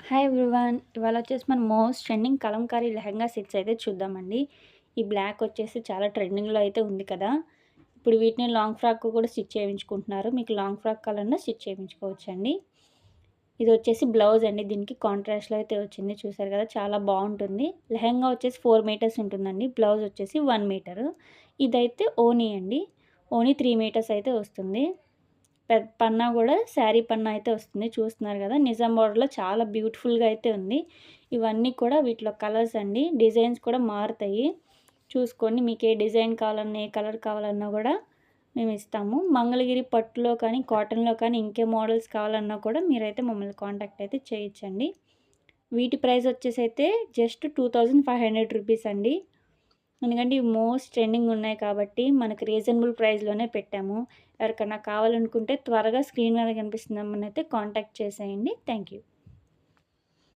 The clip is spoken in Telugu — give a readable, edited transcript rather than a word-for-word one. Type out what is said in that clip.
Hi everyone. ఇవాళ వచ్చేసి మనం most trending Kalamkari lehenga sets అయితే చూద్దామండి. ఈ బ్లాక్ వచ్చేసి చాలా ట్రెండింగ్‌లో అయితే ఉంది కదా! ఇప్పుడు వీటిని లాంగ్ ఫ్రాక్ కూడా స్టిచ్ చేయించుకుంటున్నారు. మీకు లాంగ్ ఫ్రాక్ కావాలన్నా స్టిచ్ చేయించుకోవచ్చండి. ఇది వచ్చేసి బ్లౌజ్ అండి. దీనికి కాంట్రాస్ట్‌లో అయితే వచ్చింది. చూసారు కదా! చాలా బావుంటుంది. లెహంగా వచ్చేసి 4 మీటర్స్ ఉంటుందండి. బ్లౌజ్ వచ్చేసి 1 మీటరు. ఇదైతే ఓనీ అండి. ఓనీ 3 మీటర్స్ అయితే వస్తుంది. పన్నా గూడా శారీ పన్నా అయితే వస్తుంది. చూస్తున్నారు గదా! నిజాం బోర్డర్‌లో చాలా బ్యూటిఫుల్‌గా అయితే ఉంది. ఇవన్నీ కూడా వీటిలో కలర్స్ అండి. డిజైన్స్ కూడా మారుతాయి. చూసుకోండి. మీకు ఏ డిజైన్ కావాలన్నా, ఏ కలర్ కావాలన్నా గూడా మేమిస్తాము. మంగళగిరి పట్టులో కానీ, కాటన్‌లో కానీ ఇంకే మోడల్స్ కావాలన్నా కూడా మీరైతే మమ్మల్ని కాంటాక్ట్ అయితే చేయొచ్చండి. వీటి ప్రైస్ వచ్చేసైతే జస్ట్ 2500 రూపీస్ అండి. ఎందుకంటే ఇవి మోస్ట్ ట్రెండింగ్ ఉన్నాయి కాబట్టి మనకి రీజనబుల్ ప్రైస్‌లోనే పెట్టాము. ఎవరికన్నా కావాలనుకుంటే త్వరగా స్క్రీన్ మీద కనిపిస్తున్న నెంబర్‌నైతే కాంటాక్ట్ చేసేయండి. Thank you.